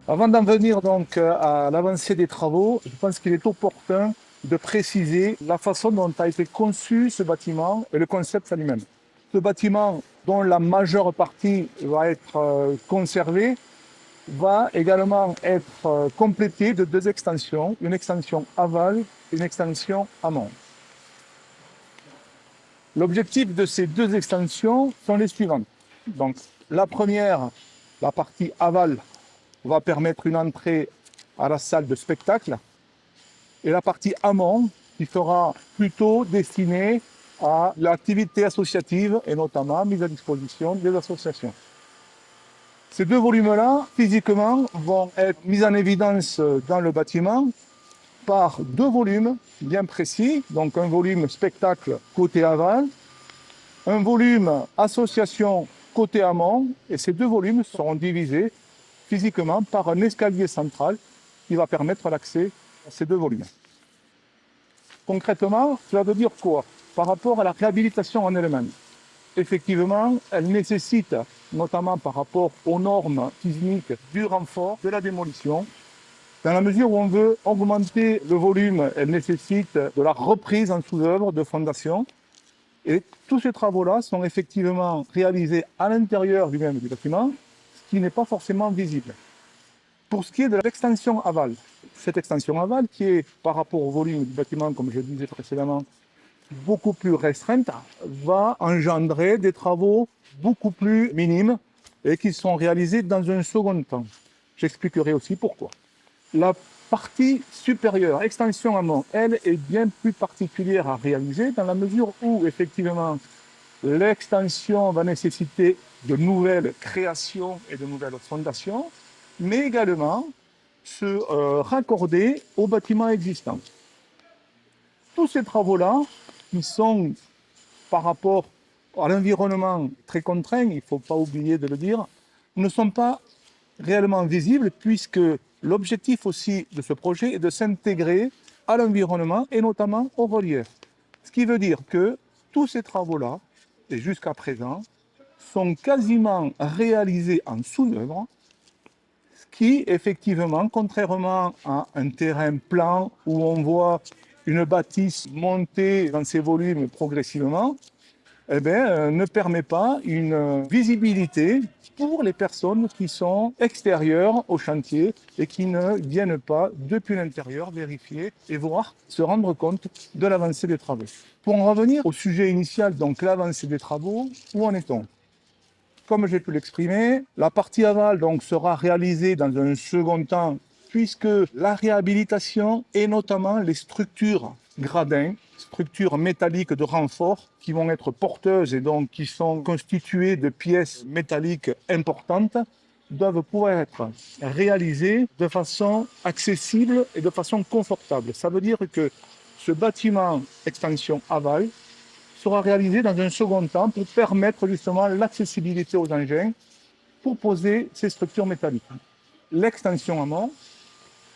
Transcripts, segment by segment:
Avant d'en venir donc à l'avancée des travaux, je pense qu'il est opportun de préciser la façon dont a été conçu ce bâtiment et le concept en lui-même. Ce bâtiment, dont la majeure partie va être conservée, va également être complété de deux extensions, une extension aval et une extension amont. L'objectif de ces deux extensions sont les suivantes. Donc, la première, la partie aval, va permettre une entrée à la salle de spectacle, et la partie amont qui sera plutôt destinée à l'activité associative et notamment mise à disposition des associations. Ces deux volumes-là, physiquement, vont être mis en évidence dans le bâtiment par deux volumes bien précis, donc un volume spectacle côté aval, un volume association côté amont, et ces deux volumes seront divisés physiquement par un escalier central qui va permettre l'accès à ces deux volumes. Concrètement, cela veut dire quoi par rapport à la réhabilitation en elle-même? Effectivement, elle nécessite, notamment par rapport aux normes sismiques, du renfort, de la démolition. Dans la mesure où on veut augmenter le volume, elle nécessite de la reprise en sous-œuvre de fondation. Et tous ces travaux-là sont effectivement réalisés à l'intérieur du même du bâtiment, ce qui n'est pas forcément visible. Pour ce qui est de l'extension aval, cette extension aval qui est par rapport au volume du bâtiment, comme je le disais précédemment, beaucoup plus restreinte, va engendrer des travaux beaucoup plus minimes et qui sont réalisés dans un second temps. J'expliquerai aussi pourquoi. La partie supérieure, extension amont, elle est bien plus particulière à réaliser dans la mesure où, effectivement, l'extension va nécessiter de nouvelles créations et de nouvelles fondations, mais également se raccorder aux bâtiments existants. Tous ces travaux-là, qui sont par rapport à l'environnement très contraint, il ne faut pas oublier de le dire, ne sont pas réellement visibles puisque l'objectif aussi de ce projet est de s'intégrer à l'environnement et notamment au relief. Ce qui veut dire que tous ces travaux-là, et jusqu'à présent, sont quasiment réalisés en sous-œuvre, ce qui, effectivement, contrairement à un terrain plan où on voit une bâtisse monter dans ses volumes progressivement, ne permet pas une visibilité pour les personnes qui sont extérieures au chantier et qui ne viennent pas depuis l'intérieur vérifier et voir, se rendre compte de l'avancée des travaux. Pour en revenir au sujet initial, donc l'avancée des travaux, où en est-on? Comme j'ai pu l'exprimer, la partie aval donc, sera réalisée dans un second temps puisque la réhabilitation et notamment les structures gradins, structures métalliques de renfort qui vont être porteuses et donc qui sont constituées de pièces métalliques importantes, doivent pouvoir être réalisées de façon accessible et de façon confortable. Ça veut dire que ce bâtiment extension aval sera réalisé dans un second temps pour permettre justement l'accessibilité aux engins pour poser ces structures métalliques. L'extension amont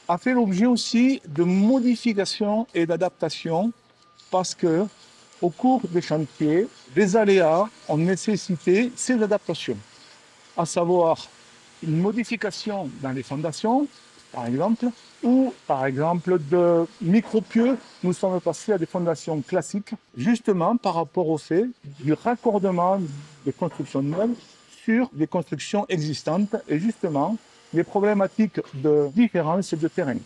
a fait l'objet aussi de modifications et d'adaptations parce que, au cours des chantiers, des aléas ont nécessité ces adaptations, à savoir une modification dans les fondations, par exemple, ou par exemple de micro-pieux, nous sommes passés à des fondations classiques, justement par rapport au fait du raccordement des constructions neuves sur des constructions existantes et justement les problématiques de différence de terrain.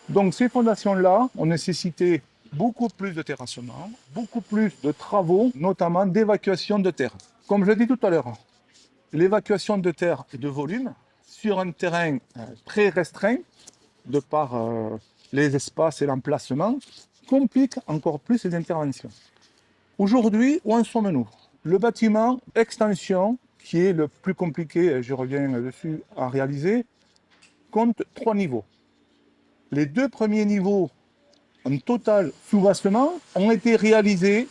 Donc ces fondations-là ont nécessité beaucoup plus de terrassement, beaucoup plus de travaux, notamment d'évacuation de terre. Comme je l'ai dit tout à l'heure, l'évacuation de terre et de volume sur un terrain très restreint, de par les espaces et l'emplacement, complique encore plus les interventions. Aujourd'hui, où en sommes-nous? Le bâtiment extension, qui est le plus compliqué, je reviens dessus, à réaliser, compte 3 niveaux. Les 2 premiers niveaux en total soubassement ont été réalisés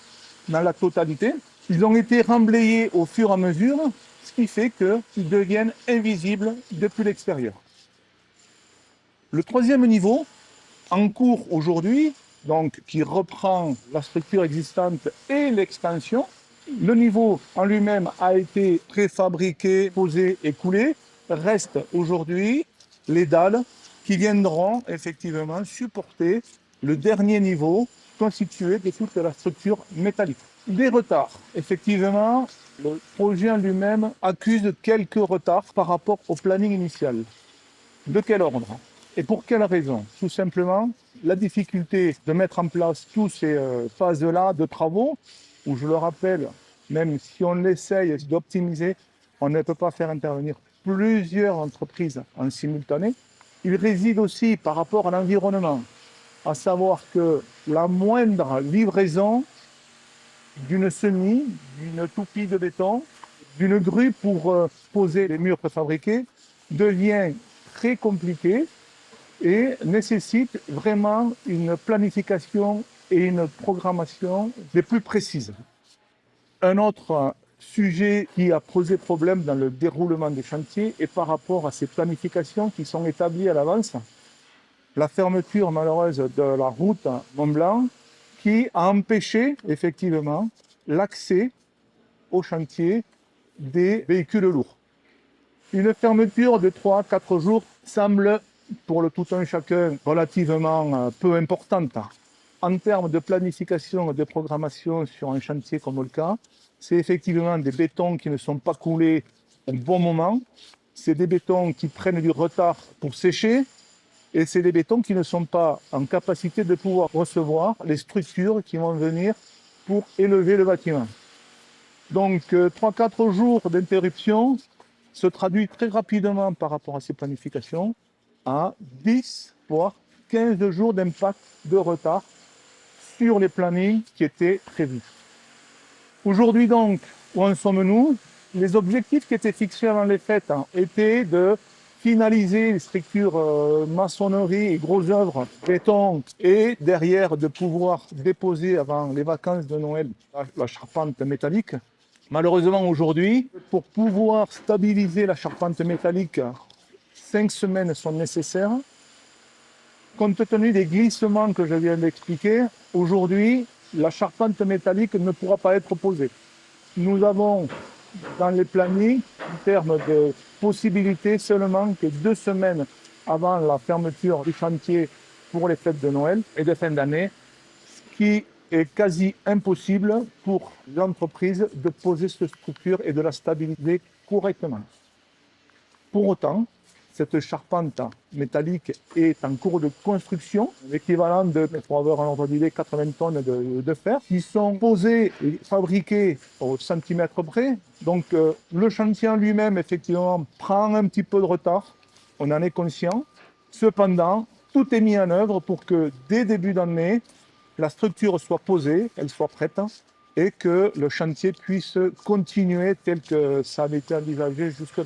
dans la totalité. Ils ont été remblayés au fur et à mesure, ce qui fait qu'ils deviennent invisibles depuis l'extérieur. Le 3e niveau, en cours aujourd'hui, donc qui reprend la structure existante et l'extension, le niveau en lui-même a été préfabriqué, posé et coulé, reste aujourd'hui les dalles qui viendront effectivement supporter le dernier niveau constitué de toute la structure métallique. Des retards. Effectivement, le projet en lui-même accuse quelques retards par rapport au planning initial. De quel ordre? Et pour quelle raison? Tout simplement, la difficulté de mettre en place toutes ces phases-là de travaux, où je le rappelle, même si on essaye d'optimiser, on ne peut pas faire intervenir plusieurs entreprises en simultané. Il réside aussi par rapport à l'environnement, à savoir que la moindre livraison d'une semis, d'une toupie de béton, d'une grue pour poser les murs préfabriqués devient très compliquée et nécessite vraiment une planification et une programmation des plus précises. Un autre sujet qui a posé problème dans le déroulement des chantiers est par rapport à ces planifications qui sont établies à l'avance. La fermeture malheureuse de la route Mont-Blanc qui a empêché effectivement l'accès au chantier des véhicules lourds. Une fermeture de 3-4 jours semble, pour le tout un chacun, relativement peu importante. En termes de planification et de programmation sur un chantier comme le cas, c'est effectivement des bétons qui ne sont pas coulés au bon moment, c'est des bétons qui prennent du retard pour sécher, et c'est des bétons qui ne sont pas en capacité de pouvoir recevoir les structures qui vont venir pour élever le bâtiment. Donc 3-4 jours d'interruption se traduit très rapidement par rapport à ces planifications à 10 voire 15 jours d'impact de retard sur les plannings qui étaient prévus. Aujourd'hui donc, où en sommes-nous? Les objectifs qui étaient fixés avant les fêtes étaient de finaliser les structures maçonnerie et gros œuvres béton et derrière de pouvoir déposer avant les vacances de Noël la charpente métallique. Malheureusement aujourd'hui, pour pouvoir stabiliser la charpente métallique, 5 semaines sont nécessaires. Compte tenu des glissements que je viens d'expliquer, aujourd'hui, la charpente métallique ne pourra pas être posée. Nous avons dans les plannings, en termes de possibilités, seulement que 2 semaines avant la fermeture du chantier pour les fêtes de Noël et de fin d'année, ce qui est quasi impossible pour l'entreprise de poser cette structure et de la stabiliser correctement. Pour autant, cette charpente métallique est en cours de construction, l'équivalent de, pour avoir un ordre d'idée, 80 tonnes de fer, qui sont posées et fabriquées au centimètre près. Donc le chantier en lui-même, effectivement, prend un petit peu de retard, on en est conscient. Cependant, tout est mis en œuvre pour que dès début d'année, la structure soit posée, elle soit prête, et que le chantier puisse continuer tel que ça avait été envisagé jusque-là.